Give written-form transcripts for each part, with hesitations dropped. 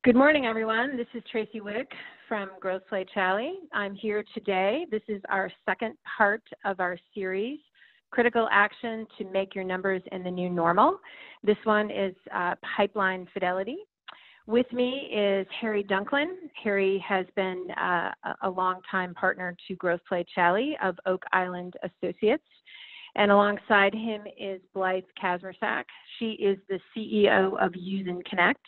Good morning, everyone. This is Tracy Wick from Growth Play Chally. I'm here today. This is our second part of our series, Critical Action to Make Your Numbers in the New Normal. This one is Pipeline Fidelity. With me is Harry Dunklin. Harry has been a longtime partner to Growth Play Chally of Oak Island Associates. And alongside him is Blythe Kazmersak. She is the CEO of Use and Connect.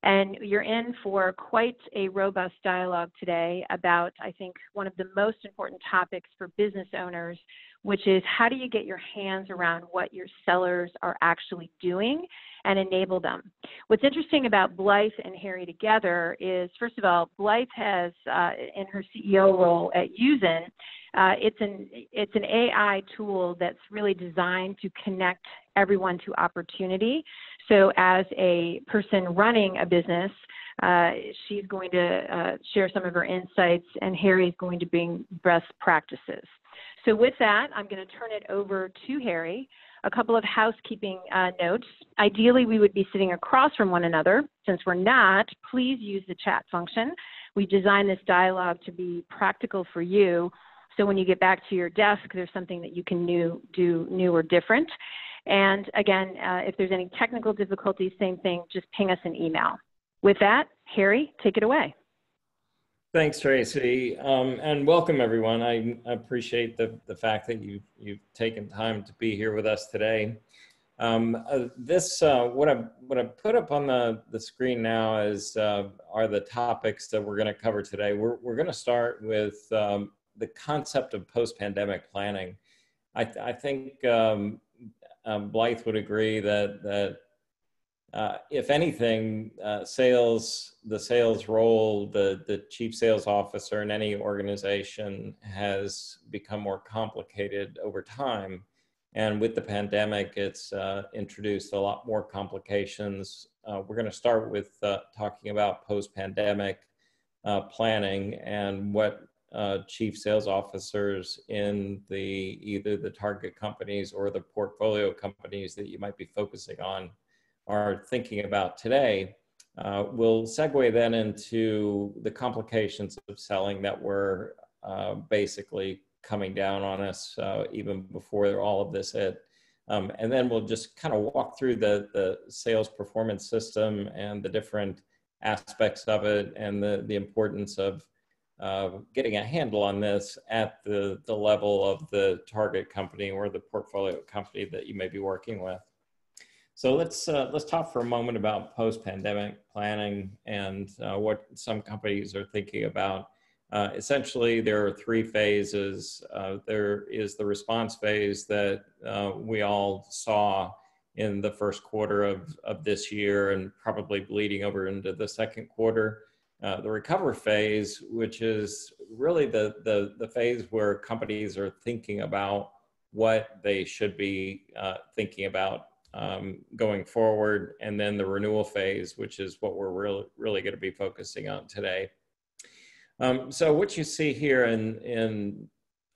And you're in for quite a robust dialogue today about, I think, one of the most important topics for business owners, which is how do you get your hands around what your sellers are actually doing and enable them. What's interesting about Blythe and Harry together is, first of all, Blythe has, in her CEO role at Usin, it's an AI tool that's really designed to connect everyone to opportunity. So as a person running a business, she's going to share some of her insights, and Harry's going to bring best practices. So with that, I'm going to turn it over to Harry. A couple of housekeeping notes. Ideally, we would be sitting across from one another. Since we're not, please use the chat function. We designed this dialogue to be practical for you. So when you get back to your desk, there's something that you can do new or different. And again, if there's any technical difficulties, same thing, just ping us an email. With that, Harry, take it away. Thanks, Tracy, and welcome everyone. I appreciate the fact that you've taken time to be here with us today. What I put up on the screen now are the topics that we're going to cover today. We're going to start with the concept of post-pandemic planning. I think Blythe would agree that if anything, the sales role, the chief sales officer in any organization has become more complicated over time. And with the pandemic, it's introduced a lot more complications. We're going to start with talking about post-pandemic planning and what chief sales officers in either the target companies or the portfolio companies that you might be focusing on are thinking about today. We'll segue then into the complications of selling that were basically coming down on us even before all of this hit. And then we'll just kind of walk through the sales performance system and the different aspects of it and the importance of getting a handle on this at the level of the target company or the portfolio company that you may be working with. So let's talk for a moment about post-pandemic planning and what some companies are thinking about. Essentially, there are three phases. There is the response phase that we all saw in the first quarter of this year and probably bleeding over into the second quarter. The recover phase, which is really the phase where companies are thinking about what they should be thinking about going forward, and then the renewal phase, which is what we're really going to be focusing on today. So what you see here in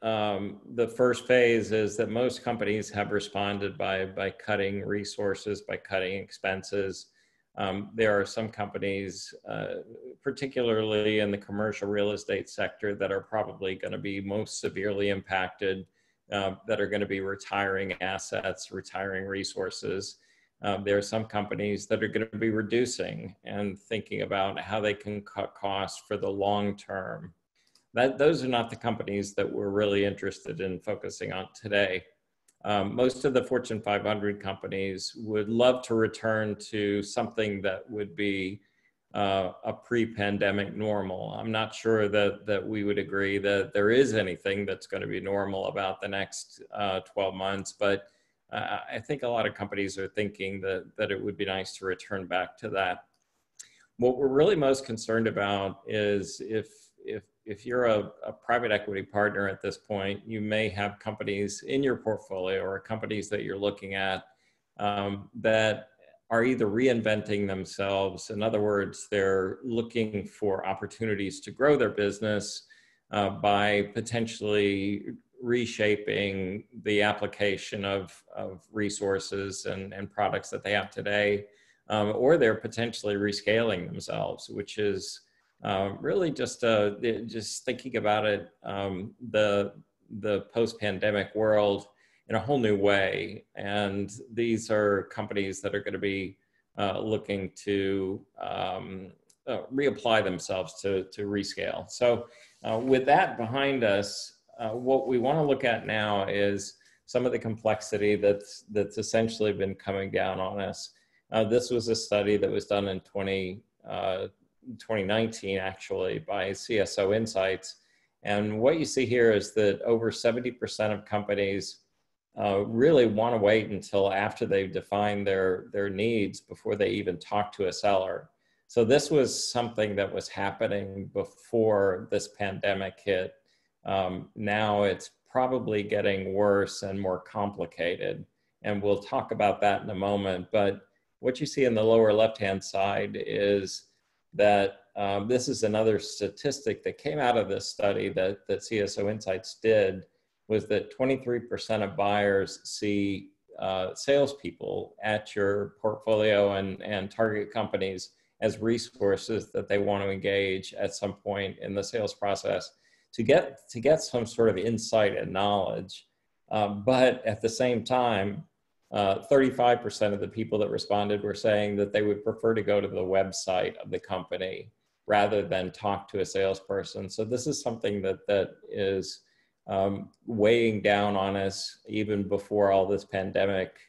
the first phase is that most companies have responded by cutting resources, by cutting expenses. There are some companies, particularly in the commercial real estate sector, that are probably going to be most severely impacted, that are going to be retiring assets, retiring resources. There are some companies that are going to be reducing and thinking about how they can cut costs for the long term. Those are not the companies that we're really interested in focusing on today. Most of the Fortune 500 companies would love to return to something that would be a pre-pandemic normal. I'm not sure that we would agree that there is anything that's going to be normal about the next 12 months, but I think a lot of companies are thinking that it would be nice to return back to that. What we're really most concerned about is if you're a private equity partner at this point, you may have companies in your portfolio or companies that you're looking at that are either reinventing themselves. In other words, they're looking for opportunities to grow their business by potentially reshaping the application of resources and products that they have today. or they're potentially rescaling themselves, which is really just thinking about it, the post-pandemic world in a whole new way. And these are companies that are going to be looking to reapply themselves to rescale. So with that behind us, what we want to look at now is some of the complexity that's essentially been coming down on us. This was a study that was done in 2019, actually, by CSO Insights. And what you see here is that over 70% of companies really want to wait until after they've defined their needs before they even talk to a seller. So this was something that was happening before this pandemic hit. Now it's probably getting worse and more complicated. And we'll talk about that in a moment. But what you see in the lower left-hand side is that this is another statistic that came out of this study that CSO Insights did, was that 23% of buyers see salespeople at your portfolio and target companies as resources that they want to engage at some point in the sales process to get some sort of insight and knowledge. But at the same time, 35% of the people that responded were saying that they would prefer to go to the website of the company rather than talk to a salesperson. So this is something that is weighing down on us even before all this pandemic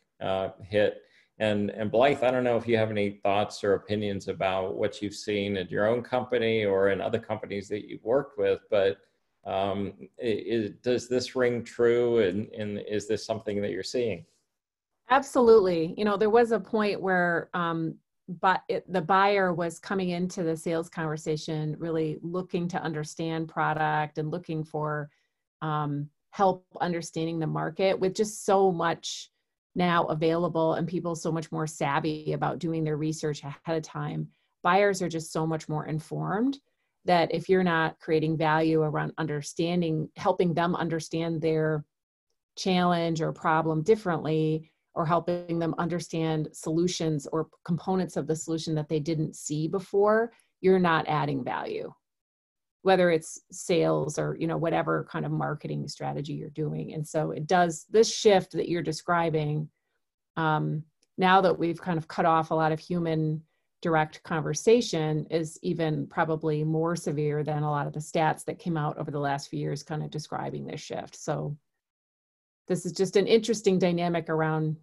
hit. And Blythe, I don't know if you have any thoughts or opinions about what you've seen at your own company or in other companies that you've worked with, but does this ring true, and is this something that you're seeing? Absolutely. You know, there was a point where the buyer was coming into the sales conversation really looking to understand product and looking for help understanding the market, with just so much now available and people so much more savvy about doing their research ahead of time. Buyers are just so much more informed that if you're not creating value around understanding, helping them understand their challenge or problem differently, or helping them understand solutions or components of the solution that they didn't see before, you're not adding value, whether it's sales or, you know, whatever kind of marketing strategy you're doing. And so it does, this shift that you're describing, now that we've kind of cut off a lot of human direct conversation, is even probably more severe than a lot of the stats that came out over the last few years kind of describing this shift. So this is just an interesting dynamic around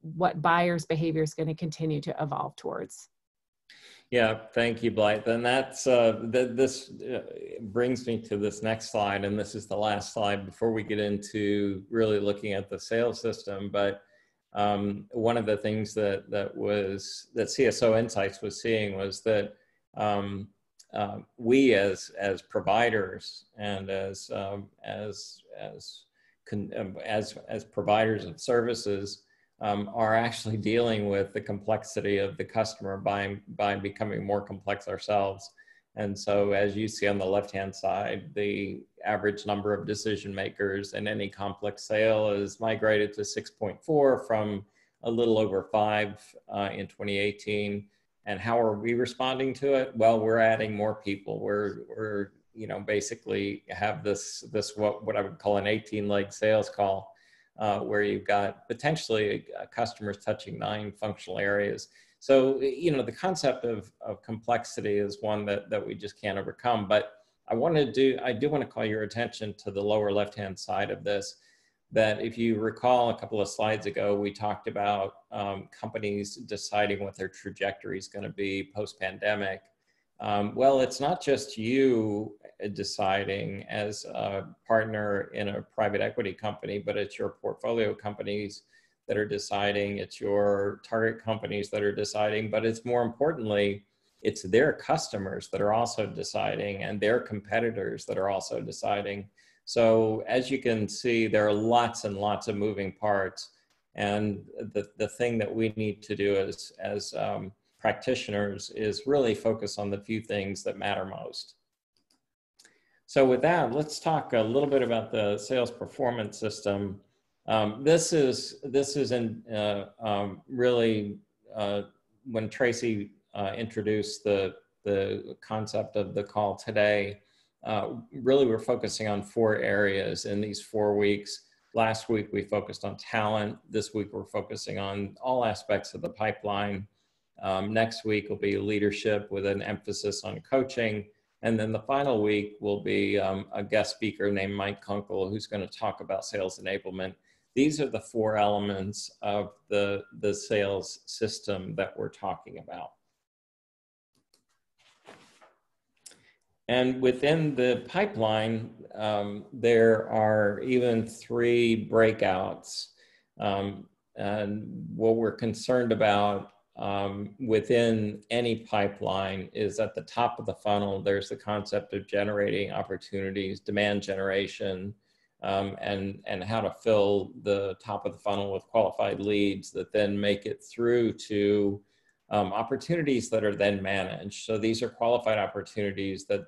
what buyers' behavior is going to continue to evolve towards. Yeah, thank you, Blythe. And that's this brings me to this next slide, and this is the last slide before we get into really looking at the sales system. But one of the things that CSO Insights was seeing was that we as providers and as providers of services are actually dealing with the complexity of the customer by becoming more complex ourselves. And so as you see on the left-hand side, the average number of decision makers in any complex sale is migrated to 6.4 from a little over 5 in 2018. And how are we responding to it? Well, we're adding more people. We're you know, basically have this what I would call an 18-leg sales call, where you've got potentially customers touching 9 functional areas. So, you know, the concept of complexity is one that we just can't overcome. But I do want to call your attention to the lower left-hand side of this, that if you recall a couple of slides ago, we talked about companies deciding what their trajectory is going to be post-pandemic. Well, it's not just you deciding as a partner in a private equity company, but it's your portfolio companies that are deciding, it's your target companies that are deciding, but it's more importantly, it's their customers that are also deciding and their competitors that are also deciding. So as you can see, there are lots and lots of moving parts. And the thing that we need to do as practitioners is really focus on the few things that matter most. So with that, let's talk a little bit about the sales performance system. This is really when Tracy introduced the concept of the call today, really we're focusing on 4 areas in these 4 weeks. Last week we focused on talent. This week we're focusing on all aspects of the pipeline. Next week will be leadership with an emphasis on coaching. And then the final week will be a guest speaker named Mike Kunkel, who's going to talk about sales enablement. These are the 4 elements of the sales system that we're talking about. And within the pipeline, there are even 3 breakouts. And what we're concerned about within any pipeline is at the top of the funnel, there's the concept of generating opportunities, demand generation, and how to fill the top of the funnel with qualified leads that then make it through to opportunities that are then managed. So these are qualified opportunities that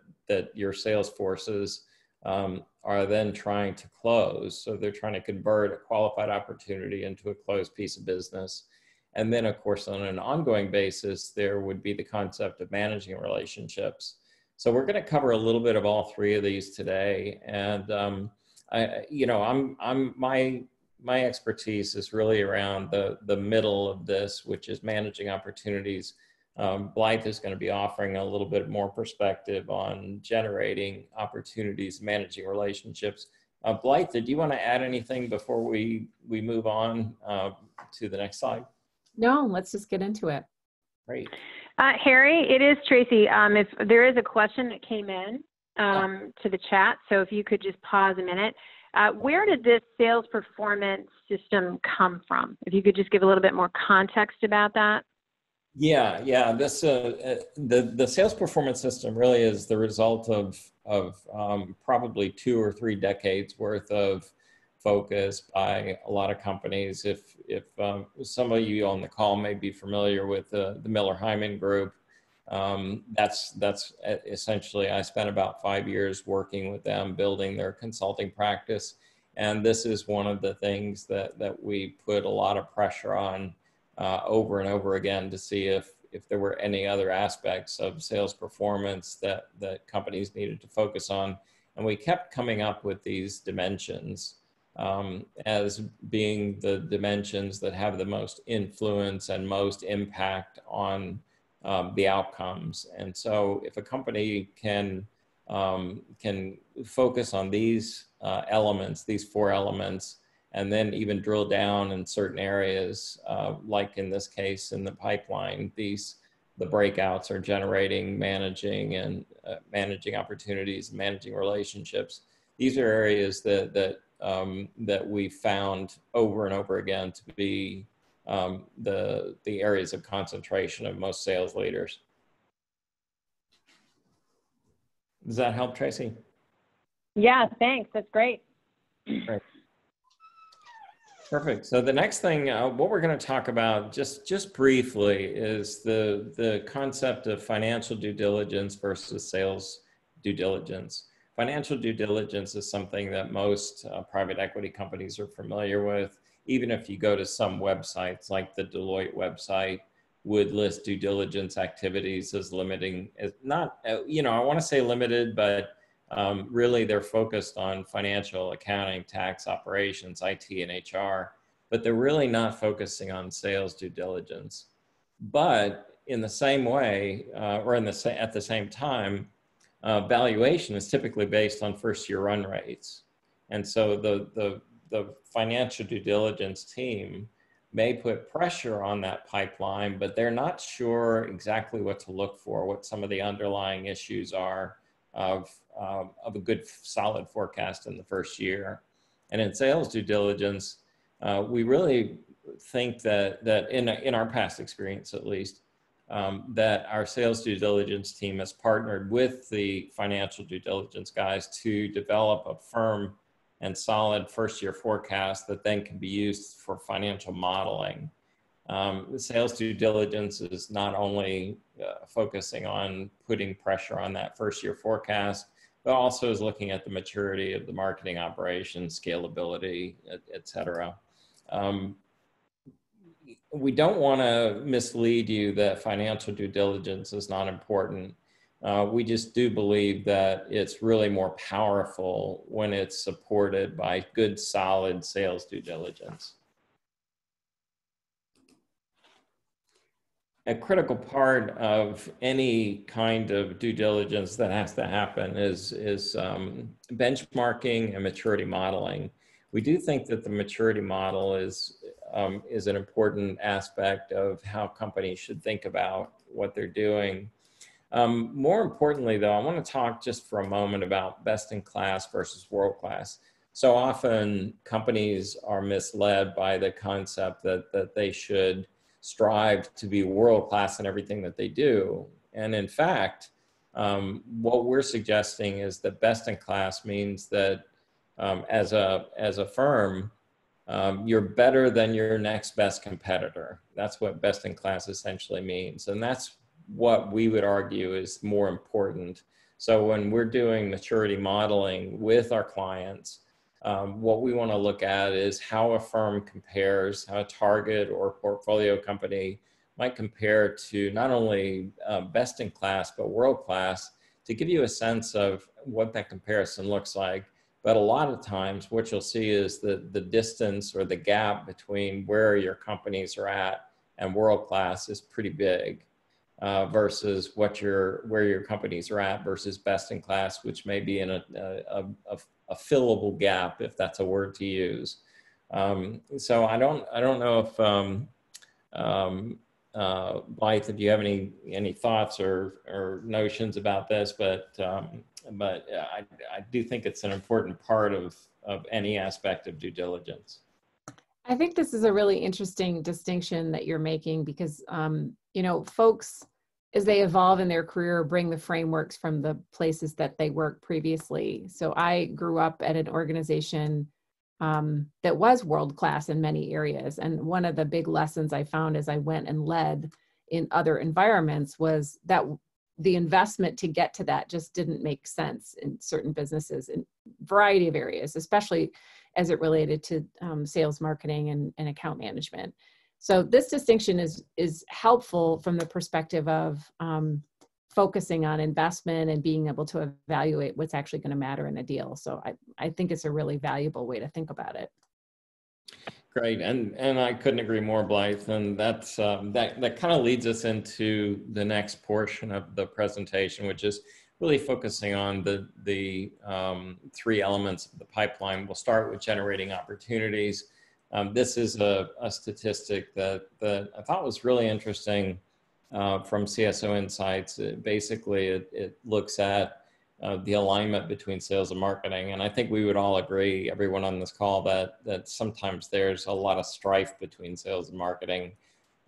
your sales forces are then trying to close. So they're trying to convert a qualified opportunity into a closed piece of business. And then, of course, on an ongoing basis, there would be the concept of managing relationships. So we're going to cover a little bit of all 3 of these today. And my expertise is really around the middle of this, which is managing opportunities. Blythe is going to be offering a little bit more perspective on generating opportunities, managing relationships. Blythe, did you want to add anything before we move on to the next slide? No, let's just get into it. Great. Harry, it is Tracy. If there is a question that came in to the chat, so if you could just pause a minute. Where did this sales performance system come from? If you could just give a little bit more context about that. Yeah. This the sales performance system really is the result of probably 2 or 3 decades worth of focus by a lot of companies. If some of you on the call may be familiar with the Miller-Heiman Group, that's essentially, I spent about 5 years working with them, building their consulting practice. And this is one of the things that we put a lot of pressure on over and over again to see if there were any other aspects of sales performance that companies needed to focus on. And we kept coming up with these dimensions as being the dimensions that have the most influence and most impact on the outcomes. And so if a company can focus on these elements, these 4 elements, and then even drill down in certain areas, like in this case in the pipeline, the breakouts are generating, managing, and managing opportunities, and managing relationships. These are areas that we found over and over again to be the areas of concentration of most sales leaders. Does that help, Tracy? Yeah, thanks. That's great. Great. Perfect. So the next thing, what we're going to talk about just briefly is the concept of financial due diligence versus sales due diligence. Financial due diligence is something that most private equity companies are familiar with. Even if you go to some websites, like the Deloitte website, would list due diligence activities as limiting, as not, I want to say limited, but really they're focused on financial, accounting, tax, operations, IT, and HR, but they're really not focusing on sales due diligence. But in the same way, or at the same time, valuation is typically based on first-year run rates. And so the financial due diligence team may put pressure on that pipeline, but they're not sure exactly what to look for, what some of the underlying issues are of a good solid forecast in the first year. And in sales due diligence, we really think that in our past experience at least, that our sales due diligence team has partnered with the financial due diligence guys to develop a firm and solid first-year forecast that then can be used for financial modeling. The sales due diligence is not only focusing on putting pressure on that first-year forecast, but also is looking at the maturity of the marketing operation, scalability, et cetera. we don't want to mislead you that financial due diligence is not important. We just do believe that it's really more powerful when it's supported by good, solid sales due diligence. A critical part of any kind of due diligence that has to happen is benchmarking and maturity modeling. We do think that the maturity model is an important aspect of how companies should think about what they're doing. More importantly, though, I want to talk just for a moment about best in class versus world class. So often companies are misled by the concept that they should strive to be world class in everything that they do. And in fact, what we're suggesting is that best in class means that as a firm, you're better than your next best competitor. That's what best in class essentially means. And that's what we would argue is more important. So when we're doing maturity modeling with our clients, what we want to look at is how a firm compares, how a target or portfolio company might compare to not only best in class, but world class, to give you a sense of what that comparison looks like. But a lot of times what you'll see is that the distance or the gap between where your companies are at and world class is pretty big versus where your companies are at versus best in class, which may be in a fillable gap, if that's a word to use. So I don't know if Blythe, if you have any thoughts or notions about this, but I do think it's an important part of any aspect of due diligence. I think this is a really interesting distinction that you're making because, folks, as they evolve in their career, bring the frameworks from the places that they worked previously. So I grew up at an organization that was world-class in many areas. And one of the big lessons I found as I went and led in other environments was that the investment to get to that just didn't make sense in certain businesses in a variety of areas, especially as it related to sales, marketing, and account management. So this distinction is helpful from the perspective of focusing on investment and being able to evaluate what's actually going to matter in a deal. So I think it's a really valuable way to think about it. Great, and I couldn't agree more, Blythe. And that's that kind of leads us into the next portion of the presentation, which is really focusing on the three elements of the pipeline. We'll start with generating opportunities. This is a statistic that I thought was really interesting from CSO Insights. It looks at the alignment between sales and marketing. And I think we would all agree, everyone on this call, that sometimes there's a lot of strife between sales and marketing.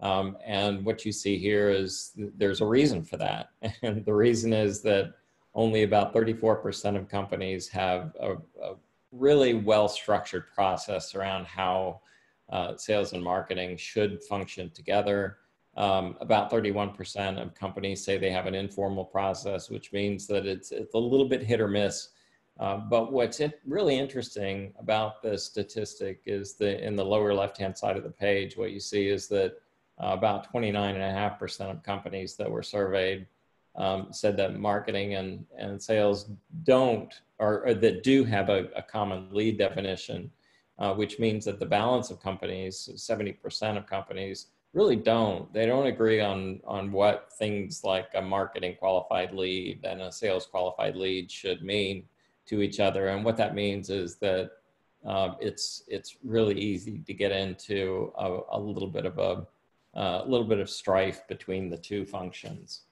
And what you see here is there's a reason for that. And the reason is that only about 34% of companies have a really well-structured process around how sales and marketing should function together. About 31% of companies say they have an informal process, which means that it's a little bit hit or miss. But what's really interesting about this statistic is that in the lower left-hand side of the page, what you see is that about 29.5% of companies that were surveyed said that marketing and sales don't, or that do have a common lead definition, which means that the balance of companies, 70% of companies, really don't. They don't agree on what things like a marketing qualified lead and a sales qualified lead should mean to each other. And what that means is that it's really easy to get into a little bit of strife between the two functions.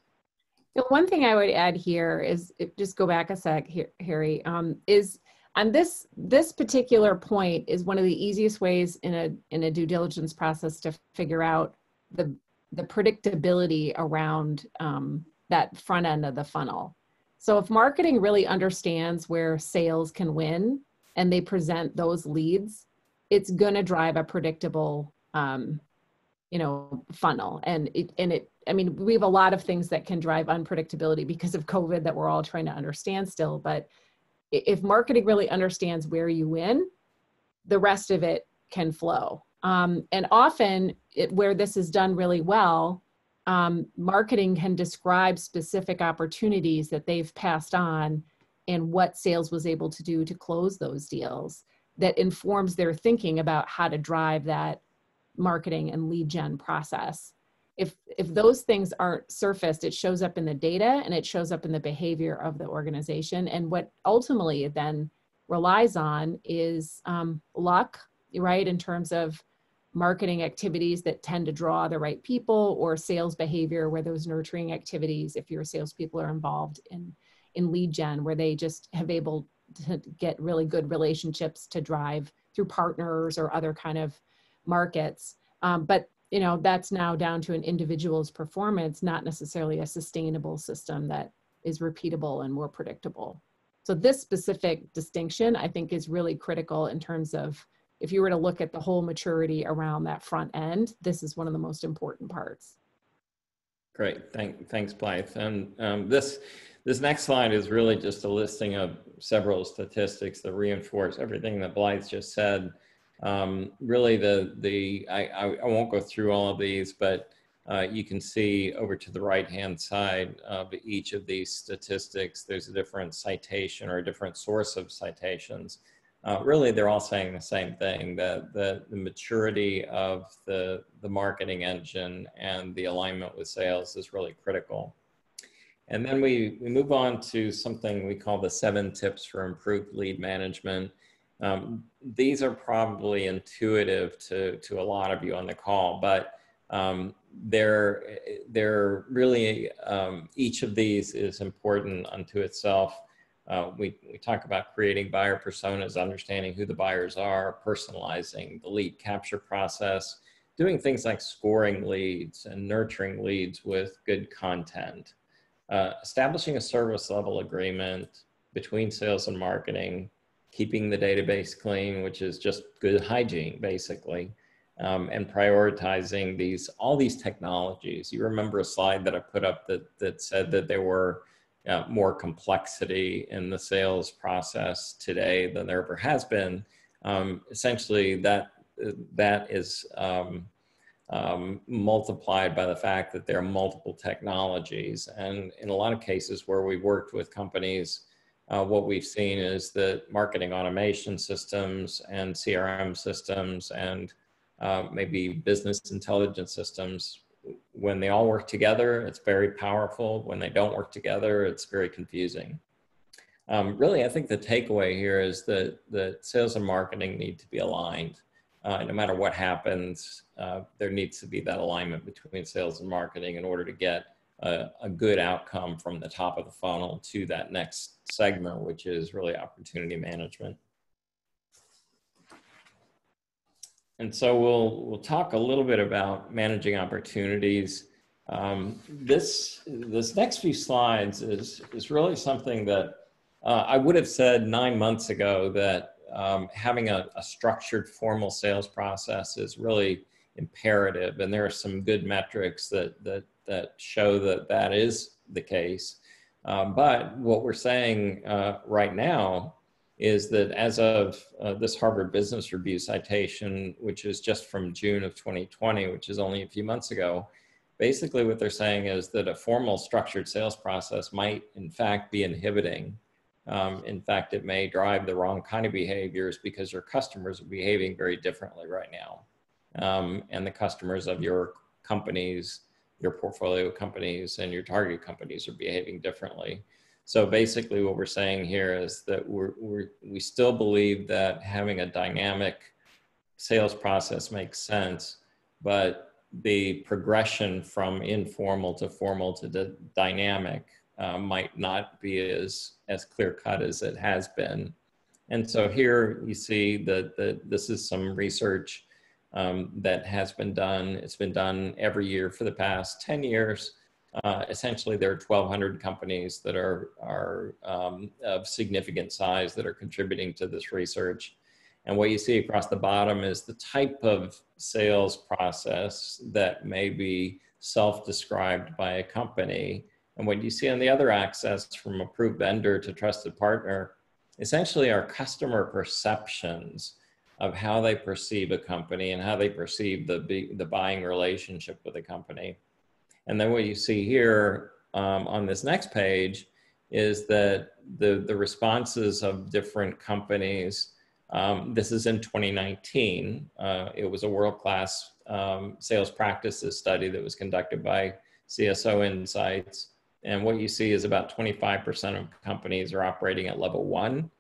The one thing I would add here is, just go back a sec here, Harry, is on this particular point is one of the easiest ways in a due diligence process to figure out the predictability around that front end of the funnel. So if marketing really understands where sales can win and they present those leads, it's going to drive a predictable funnel. And we have a lot of things that can drive unpredictability because of COVID that we're all trying to understand still. But if marketing really understands where you win, the rest of it can flow. And often where this is done really well, marketing can describe specific opportunities that they've passed on and what sales was able to do to close those deals that informs their thinking about how to drive that marketing and lead gen process. If those things aren't surfaced, it shows up in the data and it shows up in the behavior of the organization. And what ultimately it then relies on is luck, right? In terms of marketing activities that tend to draw the right people, or sales behavior where those nurturing activities, if your salespeople are involved in lead gen, where they just have able to get really good relationships to drive through partners or other kind of markets. But that's now down to an individual's performance, not necessarily a sustainable system that is repeatable and more predictable. So this specific distinction, I think, is really critical in terms of if you were to look at the whole maturity around that front end, this is one of the most important parts. Great, thanks, Blythe. And this next slide is really just a listing of several statistics that reinforce everything that Blythe just said. Really, I won't go through all of these, but you can see over to the right-hand side of each of these statistics, there's a different citation or a different source of citations. Really, they're all saying the same thing, that the maturity of the marketing engine and the alignment with sales is really critical. And then we move on to something we call the 7 tips for improved lead management. These are probably intuitive to a lot of you on the call, but they're really, each of these is important unto itself. We talk about creating buyer personas, understanding who the buyers are, personalizing the lead capture process, doing things like scoring leads and nurturing leads with good content, establishing a service level agreement between sales and marketing, keeping the database clean, which is just good hygiene, basically, and prioritizing all these technologies. You remember a slide that I put up that said that there were more complexity in the sales process today than there ever has been. Essentially, that is multiplied by the fact that there are multiple technologies. And in a lot of cases where we worked with companies, what we've seen is that marketing automation systems and CRM systems and maybe business intelligence systems, when they all work together, it's very powerful. When they don't work together, it's very confusing. Really, I think the takeaway here is that sales and marketing need to be aligned. No matter what happens, there needs to be that alignment between sales and marketing in order to get a good outcome from the top of the funnel to that next segment, which is really opportunity management. And so we'll talk a little bit about managing opportunities. This next few slides is really something that I would have said 9 months ago, that having a structured formal sales process is really imperative. And there are some good metrics that show that is the case. But what we're saying right now is that as of this Harvard Business Review citation, which is just from June of 2020, which is only a few months ago, basically what they're saying is that a formal structured sales process might in fact be inhibiting. In fact, it may drive the wrong kind of behaviors because your customers are behaving very differently right now. And the customers of your companies, your portfolio companies and your target companies are behaving differently. So basically what we're saying here is that we still believe that having a dynamic sales process makes sense, but the progression from informal to formal to dynamic might not be as clear cut as it has been. And so here you see that this is some research that has been done. It's been done every year for the past 10 years. Essentially, there are 1,200 companies that are of significant size that are contributing to this research. And what you see across the bottom is the type of sales process that may be self-described by a company. And what you see on the other axis, from approved vendor to trusted partner, essentially are customer perceptions of how they perceive a company and how they perceive the buying relationship with a company. And then what you see here on this next page is that the responses of different companies, this is in 2019. It was a world-class sales practices study that was conducted by CSO Insights. And what you see is about 25% of companies are operating at level 1,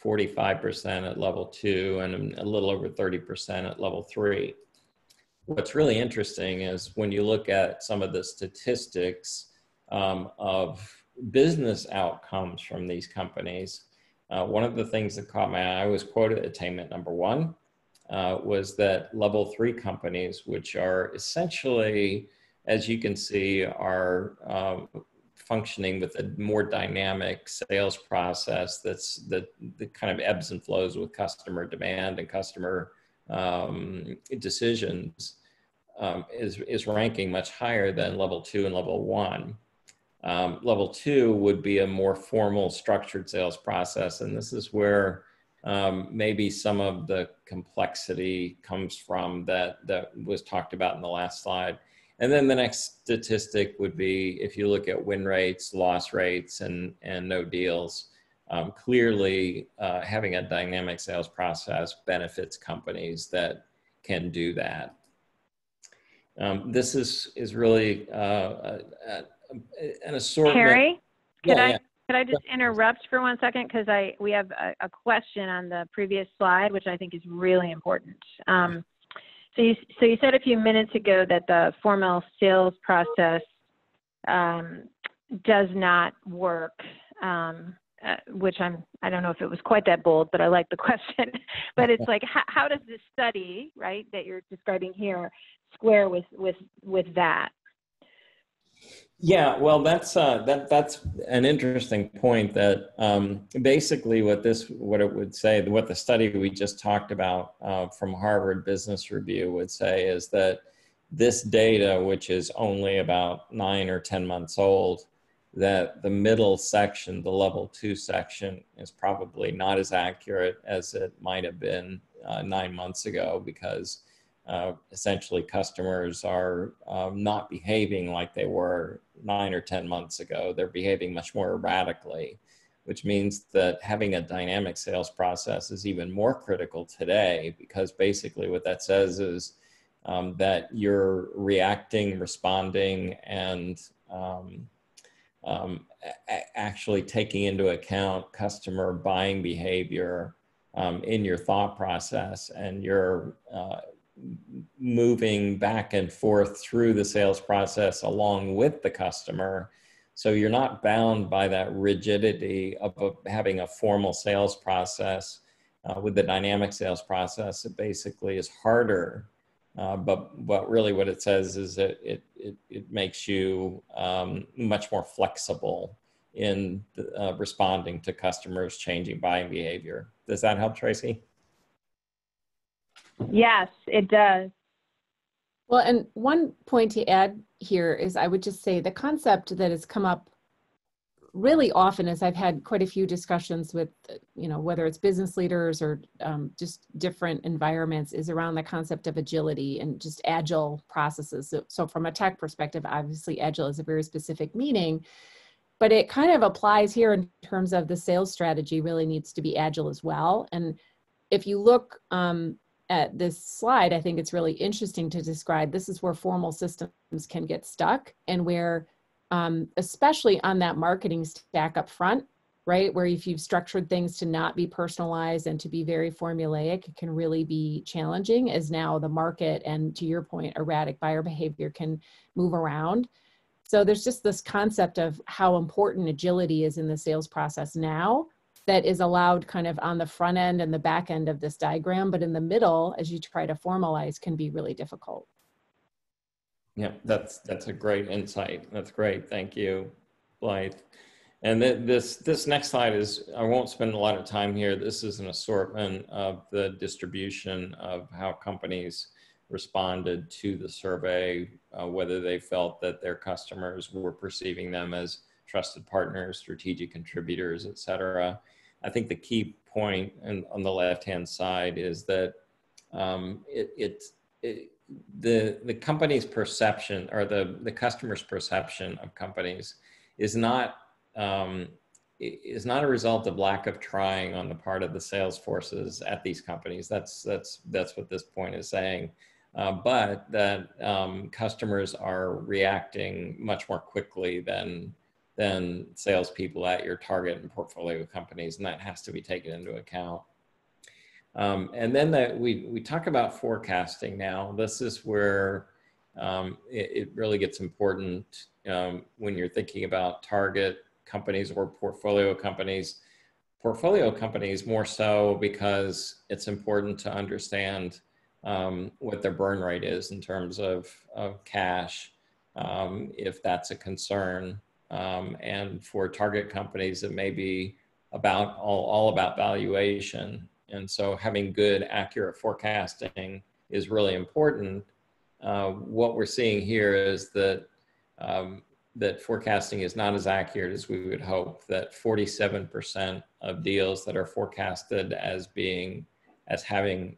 45% at level 2, and a little over 30% at level 3. What's really interesting is when you look at some of the statistics of business outcomes from these companies, one of the things that caught my eye was quoted attainment number 1, was that level 3 companies, which are essentially, as you can see, are functioning with a more dynamic sales process that kind of ebbs and flows with customer demand and customer decisions, is ranking much higher than level 2 and level 1. Level 2 would be a more formal, structured sales process, and this is where maybe some of the complexity comes from that was talked about in the last slide. And then the next statistic would be if you look at win rates, loss rates, and no deals. Clearly, having a dynamic sales process benefits companies that can do that. This is really an assortment. Harry, could I just interrupt for 1 second, because we have a question on the previous slide, which I think is really important. So you said a few minutes ago that the formal sales process does not work, which I don't know if it was quite that bold, but I like the question. But it's like, how does this study, right, that you're describing here, square with that? Yeah, well, that's an interesting point. That basically what it would say, what the study we just talked about from Harvard Business Review would say, is that this data, which is only about 9 or 10 months old, that the middle section, the level 2 section, is probably not as accurate as it might have been 9 months ago, because essentially customers are not behaving like they were 9 or 10 months ago. They're behaving much more erratically, which means that having a dynamic sales process is even more critical today, because basically what that says is that you're reacting, responding, and actually taking into account customer buying behavior in your thought process, and you're moving back and forth through the sales process along with the customer. So you're not bound by that rigidity of having a formal sales process. With the dynamic sales process, it basically is harder. But really what it says is that it makes you much more flexible in responding to customers' changing buying behavior. Does that help, Tracy? Yes, it does. Well, and one point to add here is I would just say the concept that has come up really often, as I've had quite a few discussions with, whether it's business leaders or just different environments, is around the concept of agility and just agile processes. So from a tech perspective, obviously agile is a very specific meaning, but it kind of applies here in terms of the sales strategy really needs to be agile as well. And if you look at this slide, I think it's really interesting to describe, this is where formal systems can get stuck, and where especially on that marketing stack up front, right? Where if you've structured things to not be personalized and to be very formulaic, it can really be challenging, as now the market and, to your point, erratic buyer behavior can move around. So there's just this concept of how important agility is in the sales process now, that is allowed kind of on the front end and the back end of this diagram, but in the middle, as you try to formalize, can be really difficult. Yeah, that's a great insight. That's great. Thank you, Blythe. And this next slide is, I won't spend a lot of time here. This is an assortment of the distribution of how companies responded to the survey, whether they felt that their customers were perceiving them as trusted partners, strategic contributors, et cetera. I think the key point on the left-hand side is that the company's perception, or the customer's perception of companies is not a result of lack of trying on the part of the sales forces at these companies. That's what this point is saying. But that customers are reacting much more quickly than salespeople at your target and portfolio companies, and that has to be taken into account. And then we talk about forecasting now. This is where it really gets important when you're thinking about target companies or portfolio companies. Portfolio companies more so, because it's important to understand what their burn rate is in terms of cash, if that's a concern. And for target companies, it may be about all about valuation. And so having good, accurate forecasting is really important. What we're seeing here is that that forecasting is not as accurate as we would hope. That 47% of deals that are forecasted as having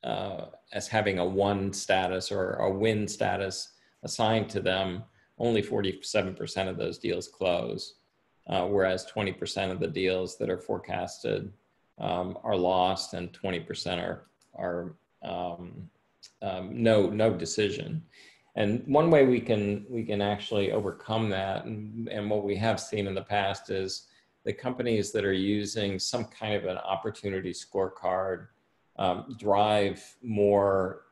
a won status or a win status assigned to them, only 47% of those deals close, whereas 20% of the deals that are forecasted are lost, and 20% are no decision. And one way we can actually overcome that, and what we have seen in the past, is the companies that are using some kind of an opportunity scorecard drive more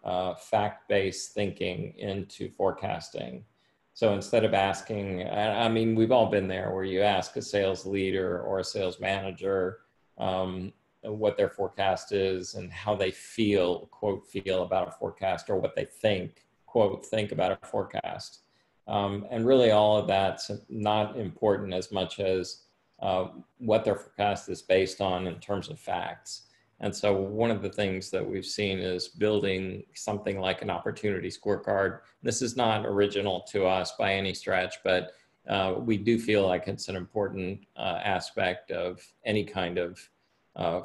fact-based thinking into forecasting. So instead of asking, I mean, we've all been there, where you ask a sales leader or a sales manager what their forecast is and how they feel, quote, feel about a forecast, or what they think, quote, think about a forecast. And really all of that's not important as much as what their forecast is based on in terms of facts. And so one of the things that we've seen is building something like an opportunity scorecard. This is not original to us by any stretch, but we do feel like it's an important aspect of any kind of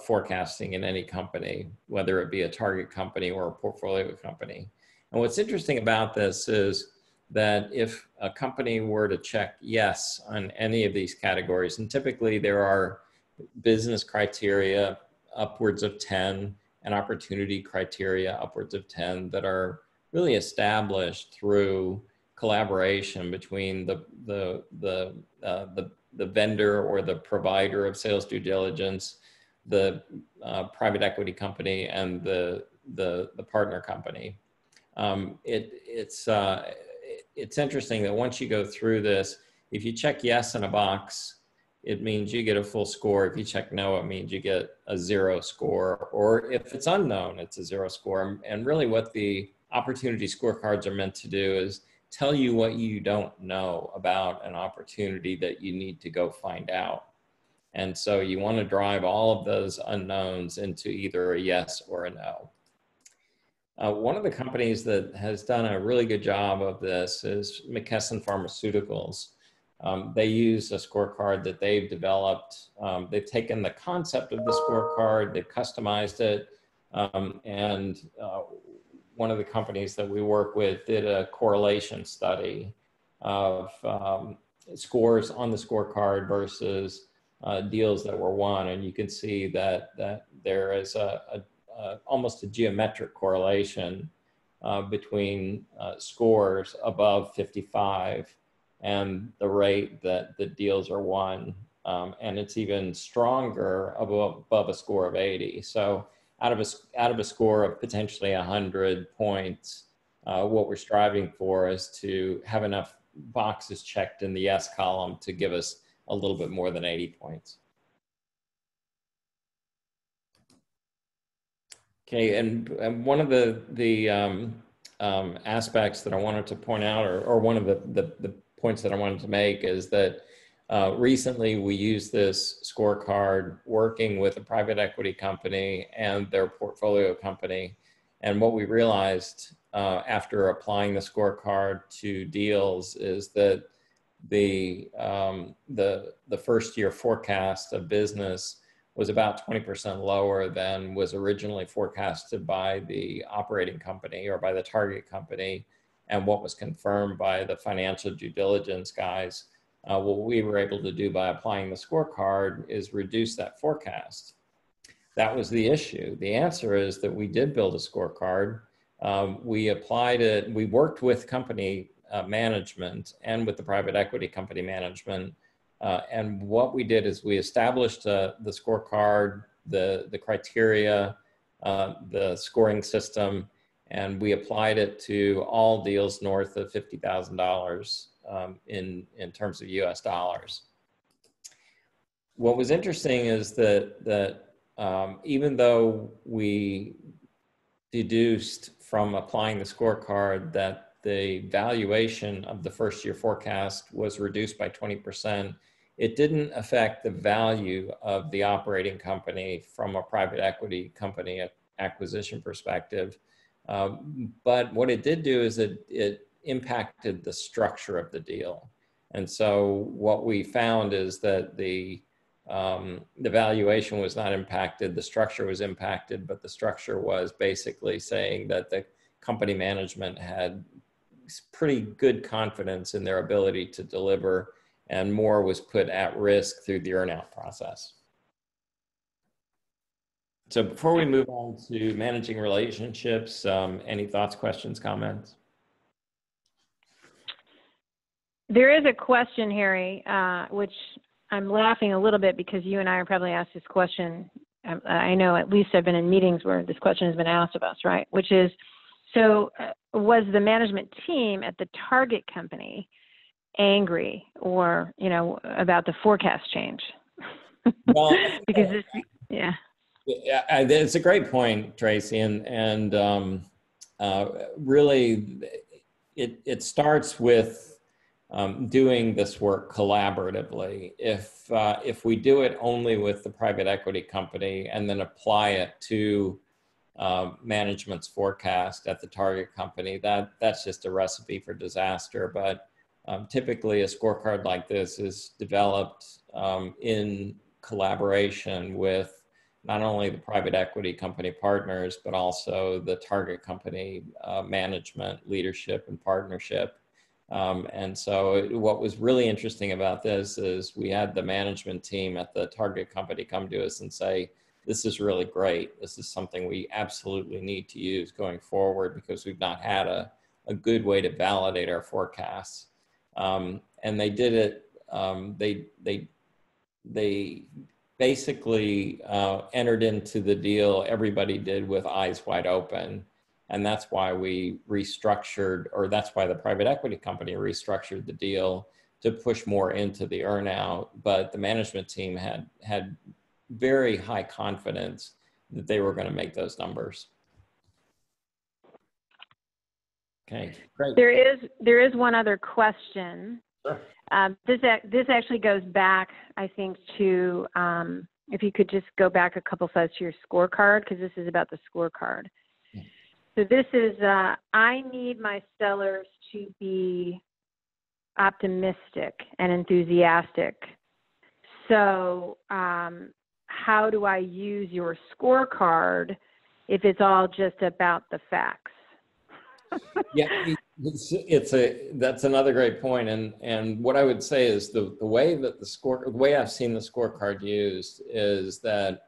forecasting in any company, whether it be a target company or a portfolio company. And what's interesting about this is that if a company were to check yes on any of these categories, and typically there are business criteria upwards of 10 and opportunity criteria upwards of 10 that are really established through collaboration between the vendor or the provider of sales due diligence, the private equity company, and the partner company. It's interesting that once you go through this, if you check yes in a box, it means you get a full score. If you check no, it means you get a 0 score. Or if it's unknown, it's a 0 score. And really what the opportunity scorecards are meant to do is tell you what you don't know about an opportunity that you need to go find out. And so you want to drive all of those unknowns into either a yes or a no. One of the companies that has done a really good job of this is McKesson Pharmaceuticals. They use a scorecard that they've developed. They've taken the concept of the scorecard, they've customized it, and one of the companies that we work with did a correlation study of scores on the scorecard versus deals that were won, and you can see that there is almost a geometric correlation between scores above 55 and the rate that the deals are won, and it's even stronger above a score of 80. So out of a score of potentially 100 points, what we're striving for is to have enough boxes checked in the yes column to give us a little bit more than 80 points. Okay, and one of the aspects that I wanted to point out, or one of the points that I wanted to make, is that recently we used this scorecard working with a private equity company and their portfolio company. And what we realized after applying the scorecard to deals is that the first year forecast of business was about 20% lower than was originally forecasted by the operating company or by the target company, and what was confirmed by the financial due diligence guys. What we were able to do by applying the scorecard is reduce that forecast. That was the issue. The answer is that we did build a scorecard. We applied it, we worked with company management and with the private equity company management. And what we did is we established the scorecard, the criteria, the scoring system, and we applied it to all deals north of $50,000 in terms of US dollars. What was interesting is that even though we deduced from applying the scorecard that the valuation of the first year forecast was reduced by 20%, it didn't affect the value of the operating company from a private equity company acquisition perspective. But what it did do is it impacted the structure of the deal. And so what we found is that the valuation was not impacted, the structure was impacted, but the structure was basically saying that the company management had pretty good confidence in their ability to deliver, and more was put at risk through the earnout process. So before we move on to managing relationships, any thoughts, questions, comments? There is a question, Harry, which I'm laughing a little bit because you and I are probably asked this question. I know at least I've been in meetings where this question has been asked of us, right? Which is, so was the management team at the target company angry or, you know, about the forecast change? Well, because this, yeah. Yeah, it's a great point, Tracy, and really, it starts with doing this work collaboratively. If we do it only with the private equity company and then apply it to management's forecast at the target company, that's just a recipe for disaster. But typically, a scorecard like this is developed in collaboration with not only the private equity company partners, but also the target company management, leadership, and partnership. And so what was really interesting about this is we had the management team at the target company come to us and say, this is really great. This is something we absolutely need to use going forward because we've not had a good way to validate our forecasts. And they did it, they basically entered into the deal, everybody did, with eyes wide open. And that's why we restructured, or that's why the private equity company restructured the deal to push more into the earnout. But the management team had very high confidence that they were going to make those numbers. Okay, great. There is one other question. Sure. This actually goes back, I think, to, if you could just go back a couple slides to your scorecard, because this is about the scorecard. So this is, I need my sellers to be optimistic and enthusiastic. So how do I use your scorecard if it's all just about the facts? Yeah, that's another great point. And what I would say is the way that the way I've seen the scorecard used is that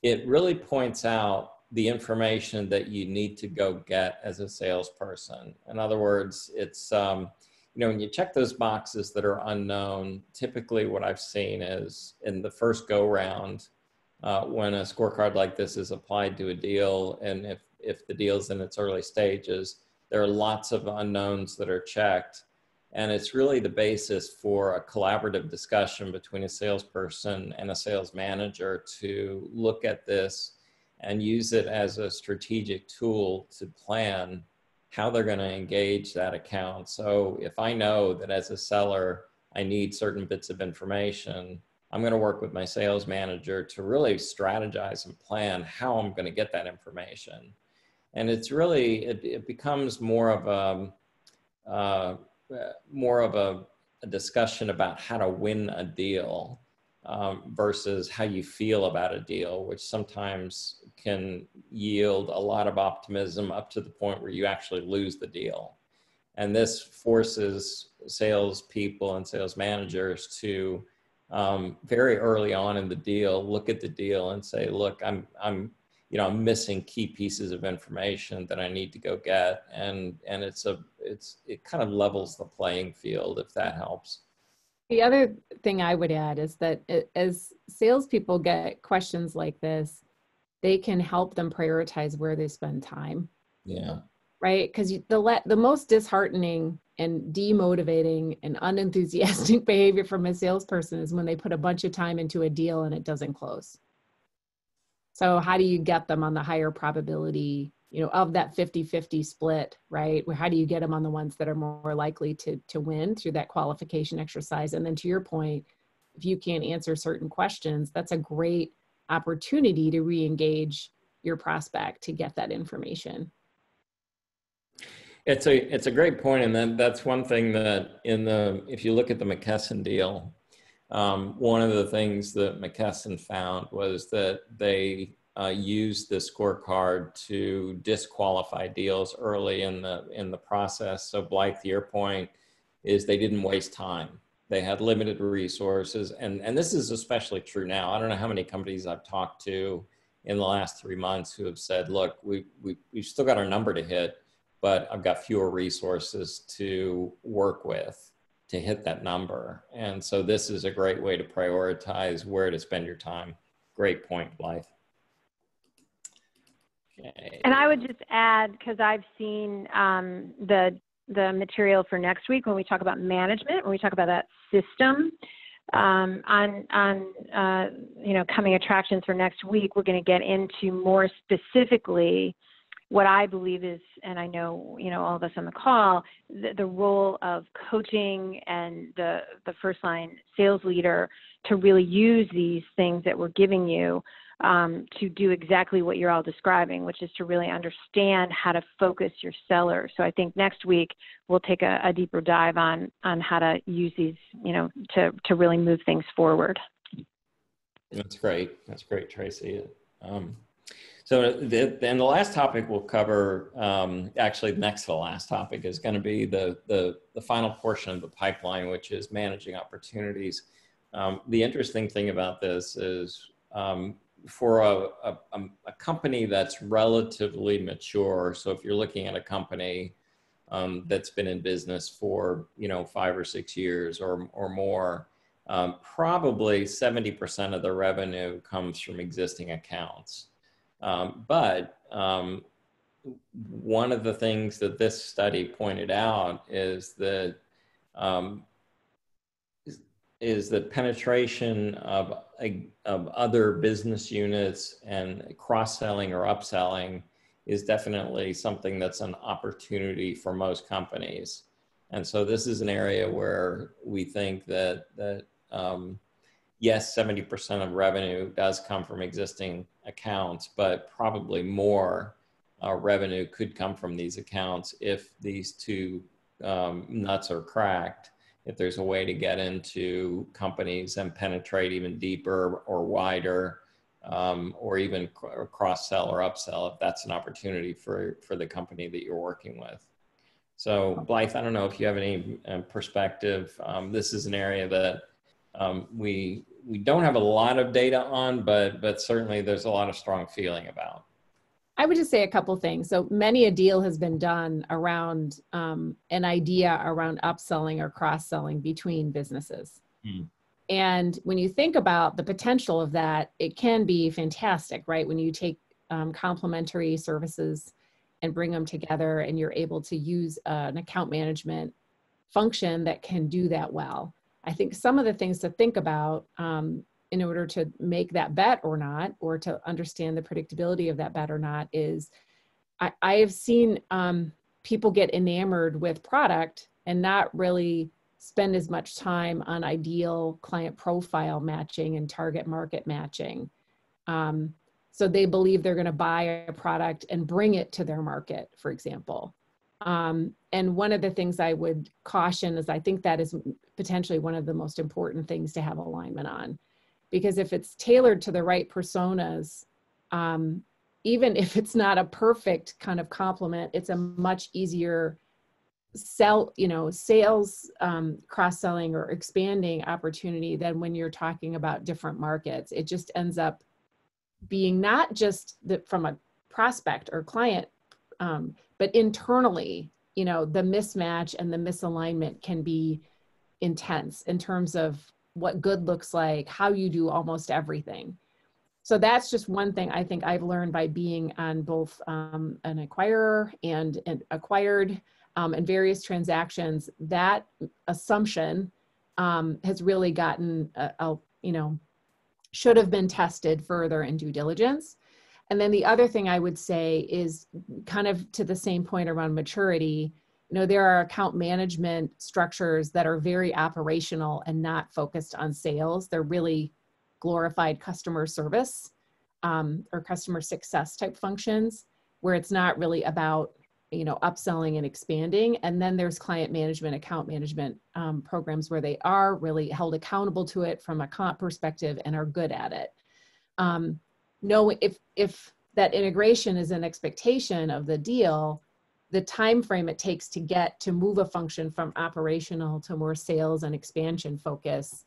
it really points out the information that you need to go get as a salesperson. In other words, it's, you know, when you check those boxes that are unknown, typically what I've seen is in the first go round, when a scorecard like this is applied to a deal, and if the deal's in its early stages, there are lots of unknowns that are checked. And it's really the basis for a collaborative discussion between a salesperson and a sales manager to look at this and use it as a strategic tool to plan how they're going to engage that account. So if I know that as a seller, I need certain bits of information, I'm going to work with my sales manager to really strategize and plan how I'm going to get that information. And it's really, it becomes more of a discussion about how to win a deal. versus how you feel about a deal, which sometimes can yield a lot of optimism up to the point where you actually lose the deal. And this forces salespeople and sales managers to very early on in the deal, look at the deal and say, look, I'm missing key pieces of information that I need to go get. And it kind of levels the playing field, if that helps. The other thing I would add is that as salespeople get questions like this, they can help them prioritize where they spend time. Yeah. Right? Because the most disheartening and demotivating and unenthusiastic behavior from a salesperson is when they put a bunch of time into a deal and it doesn't close. So how do you get them on the higher probability, of that 50-50 split, right? How do you get them on the ones that are more likely to win through that qualification exercise? And then to your point, if you can't answer certain questions, that's a great opportunity to re-engage your prospect to get that information. It's a great point, and then that's one thing that if you look at the McKesson deal, one of the things that McKesson found was that they used the scorecard to disqualify deals early in the process. So Blythe, to your point, is they didn't waste time. They had limited resources, and this is especially true now. I don't know how many companies I've talked to in the last 3 months who have said, look, we've still got our number to hit, but I've got fewer resources to work with to hit that number. And so this is a great way to prioritize where to spend your time. Great point, Blythe. Okay. And I would just add, because I've seen the material for next week when we talk about management, when we talk about that system, on coming attractions for next week, we're going to get into more specifically what I believe is, and I know, all of us on the call, the role of coaching and the first line sales leader to really use these things that we're giving you to do exactly what you're all describing, which is to really understand how to focus your seller. So I think next week we'll take a deeper dive on how to use these, to really move things forward. That's great. That's great, Tracy. So then the last topic we'll cover, actually next to the last topic, is going to be the final portion of the pipeline, which is managing opportunities. The interesting thing about this is for a company that's relatively mature, so if you're looking at a company that's been in business for 5 or 6 years or more, probably 70% of the revenue comes from existing accounts. But one of the things that this study pointed out is that penetration of other business units and cross-selling or upselling is definitely something that's an opportunity for most companies. And so this is an area where we think that yes, 70% of revenue does come from existing accounts, but probably more revenue could come from these accounts if these two nuts are cracked, if there's a way to get into companies and penetrate even deeper or wider, or even cross-sell or upsell, if that's an opportunity for the company that you're working with. So Blythe, I don't know if you have any perspective. This is an area that we don't have a lot of data on, but certainly there's a lot of strong feeling about. I would just say a couple things. So many a deal has been done around an idea around upselling or cross-selling between businesses. And when you think about the potential of that, it can be fantastic, right? When you take complementary services and bring them together and you're able to use an account management function that can do that well. I think some of the things to think about in order to make that bet or not, or to understand the predictability of that bet or not, is I have seen people get enamored with product and not really spend as much time on ideal client profile matching and target market matching. So they believe they're going to buy a product and bring it to their market, for example. And one of the things I would caution is I think that is potentially one of the most important things to have alignment on. because if it's tailored to the right personas, even if it's not a perfect kind of complement, it's a much easier sales cross-selling or expanding opportunity than when you're talking about different markets. It just ends up being not just from a prospect or client, but internally, the mismatch and the misalignment can be intense in terms of what good looks like, how you do almost everything. So that's just one thing I think I've learned by being on both an acquirer and acquired and various transactions. That assumption has really gotten, should have been tested further in due diligence. And then the other thing I would say is kind of to the same point around maturity. There are account management structures that are very operational and not focused on sales. They're really glorified customer service or customer success type functions where it's not really about upselling and expanding. And then there's client management, account management programs where they are really held accountable to it from a comp perspective and are good at it. If that integration is an expectation of the deal, the time frame it takes to move a function from operational to more sales and expansion focus,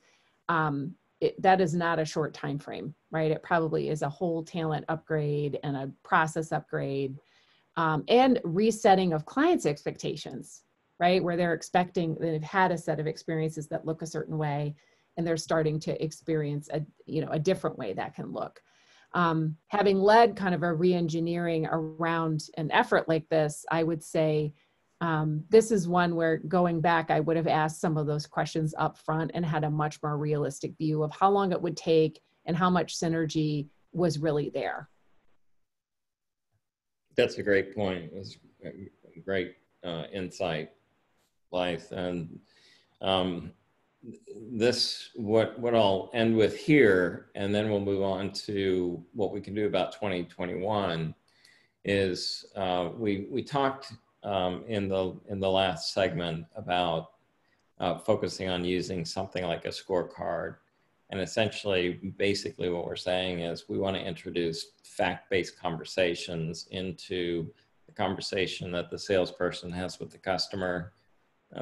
that is not a short time frame, right? It probably is a whole talent upgrade and a process upgrade. And resetting of clients' expectations, right? Where they're expecting, they've had a set of experiences that look a certain way, and they're starting to experience a different way that can look. Having led kind of a re-engineering around an effort like this, I would say this is one where going back, I would have asked some of those questions up front and had a much more realistic view of how long it would take and how much synergy was really there. That's a great point. It's a great insight, Blythe. And what I'll end with here, and then we'll move on to what we can do about 2021, is we talked in the last segment about focusing on using something like a scorecard. And essentially, basically what we're saying is we want to introduce fact-based conversations into the conversation that the salesperson has with the customer.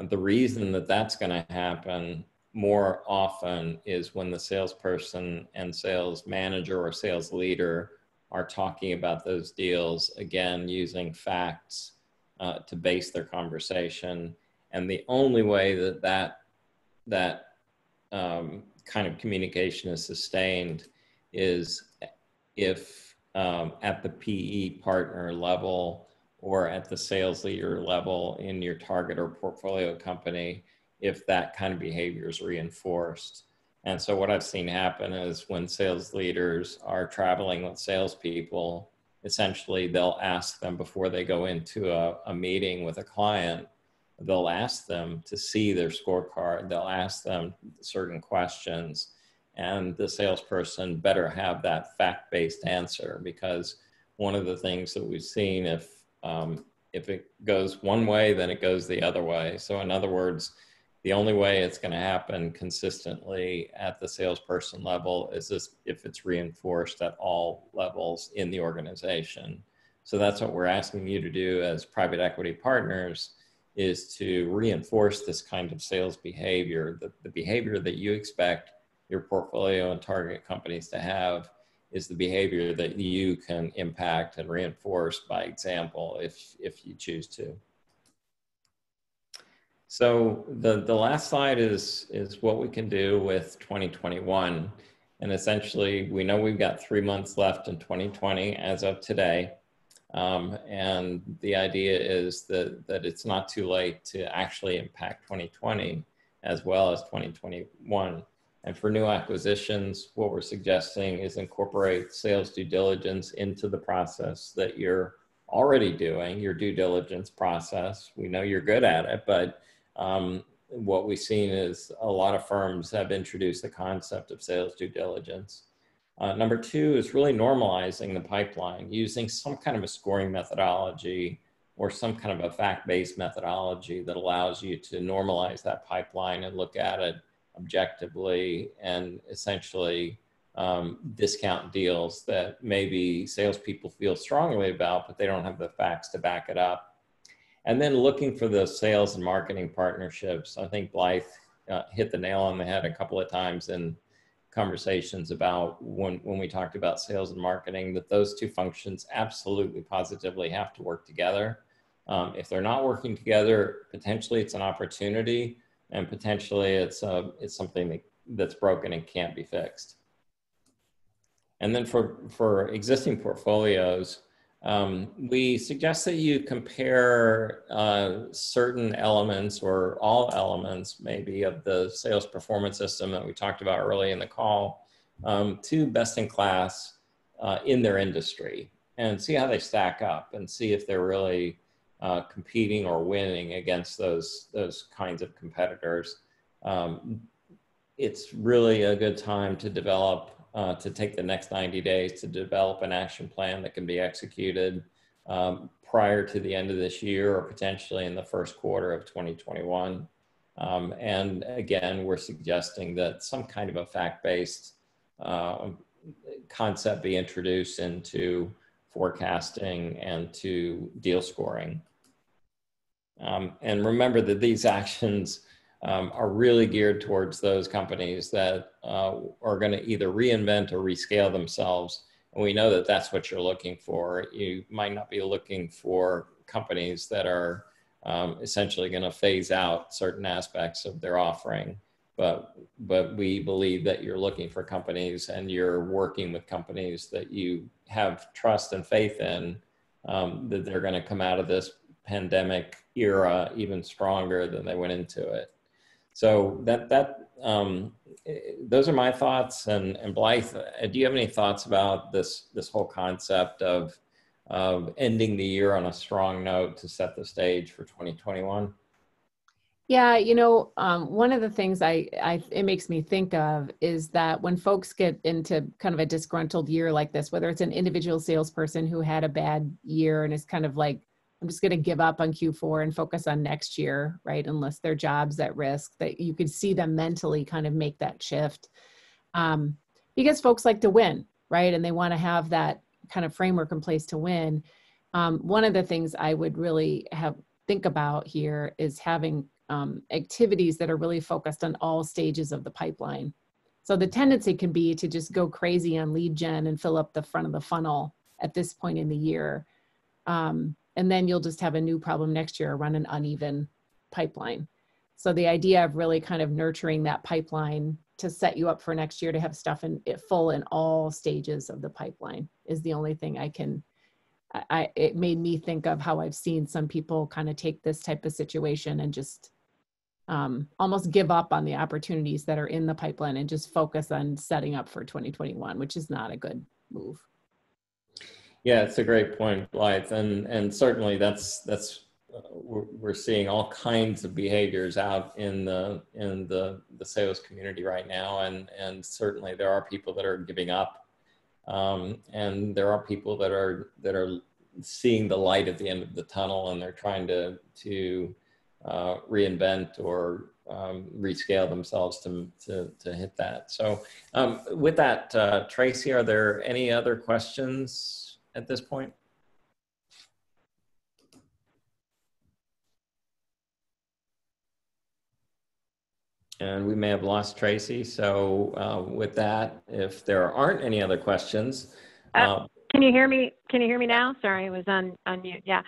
The reason that that's going to happen more often is when the salesperson and sales manager or sales leader are talking about those deals, again, using facts to base their conversation. And the only way that kind of communication is sustained is if at the PE partner level or at the sales leader level in your target or portfolio company, if that kind of behavior is reinforced. And so what I've seen happen is when sales leaders are traveling with salespeople, essentially they'll ask them before they go into a meeting with a client, they'll ask them to see their scorecard. They'll ask them certain questions, and the salesperson better have that fact-based answer, because one of the things that we've seen, if it goes one way, then it goes the other way. So in other words, the only way it's going to happen consistently at the salesperson level is if it's reinforced at all levels in the organization. So that's what we're asking you to do as private equity partners, is to reinforce this kind of sales behavior, the behavior that you expect your portfolio and target companies to have is the behavior that you can impact and reinforce by example if you choose to. So the last slide is what we can do with 2021. And essentially, we know we've got 3 months left in 2020 as of today. And the idea is that it's not too late to actually impact 2020 as well as 2021. And for new acquisitions, what we're suggesting is incorporate sales due diligence into the process that you're already doing, your due diligence process. We know you're good at it, but what we've seen is a lot of firms have introduced the concept of sales due diligence. Number two is really normalizing the pipeline using some kind of a scoring methodology or some kind of a fact-based methodology that allows you to normalize that pipeline and look at it objectively and essentially discount deals that maybe salespeople feel strongly about, but they don't have the facts to back it up. And then looking for the sales and marketing partnerships. I think Blythe hit the nail on the head a couple of times in conversations about when we talked about sales and marketing, that those two functions absolutely positively have to work together. If they're not working together, potentially it's an opportunity, and potentially it's something that's broken and can't be fixed. And then for existing portfolios, we suggest that you compare certain elements or all elements maybe of the sales performance system that we talked about early in the call to best in class in their industry, and see how they stack up and see if they're really competing or winning against those kinds of competitors. It's really a good time to develop to take the next 90 days to develop an action plan that can be executed prior to the end of this year or potentially in the first quarter of 2021. And again, we're suggesting that some kind of a fact-based concept be introduced into forecasting and to deal scoring. And remember that these actions are really geared towards those companies that are going to either reinvent or rescale themselves. And we know that that's what you're looking for. You might not be looking for companies that are essentially going to phase out certain aspects of their offering. But we believe that you're looking for companies and you're working with companies that you have trust and faith in, that they're going to come out of this pandemic era even stronger than they went into it. So those are my thoughts. And Blythe, do you have any thoughts about this whole concept of ending the year on a strong note to set the stage for 2021? Yeah, one of the things it makes me think of is that when folks get into kind of a disgruntled year like this, whether it's an individual salesperson who had a bad year and is kind of like, I'm just going to give up on Q4 and focus on next year, right? Unless their job's at risk, that you could see them mentally kind of make that shift. Because folks like to win, right? And they want to have that kind of framework in place to win. One of the things I would really think about here is having activities that are really focused on all stages of the pipeline. So the tendency can be to just go crazy on lead gen and fill up the front of the funnel at this point in the year. And then you'll just have a new problem next year, run an uneven pipeline. So the idea of really kind of nurturing that pipeline to set you up for next year to have stuff full in all stages of the pipeline is the only thing it made me think of how I've seen some people kind of take this type of situation and just almost give up on the opportunities that are in the pipeline and just focus on setting up for 2021, which is not a good move. Yeah, it's a great point, Blythe, and certainly we're seeing all kinds of behaviors out in the sales community right now, and certainly there are people that are giving up, and there are people that are seeing the light at the end of the tunnel, and they're trying to reinvent or rescale themselves to hit that. So with that, Tracy, are there any other questions at this point? And we may have lost Tracy. So with that, if there aren't any other questions. Can you hear me? Can you hear me now? Sorry, I was on mute. Yeah.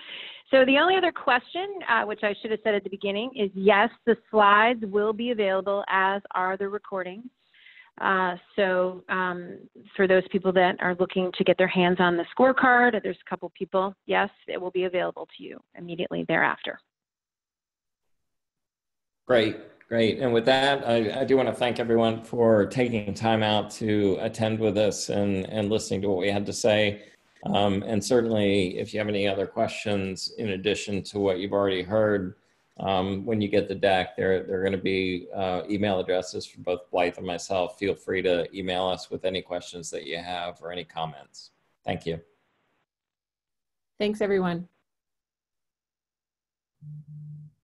So the only other question, which I should have said at the beginning, is yes, the slides will be available, as are the recordings. So for those people that are looking to get their hands on the scorecard, there's a couple people, yes, it will be available to you immediately thereafter. Great. And with that, I do want to thank everyone for taking time out to attend with us and listening to what we had to say. And certainly, if you have any other questions in addition to what you've already heard, when you get the deck, there are going to be email addresses for both Blythe and myself. Feel free to email us with any questions that you have or any comments. Thank you. Thanks, everyone.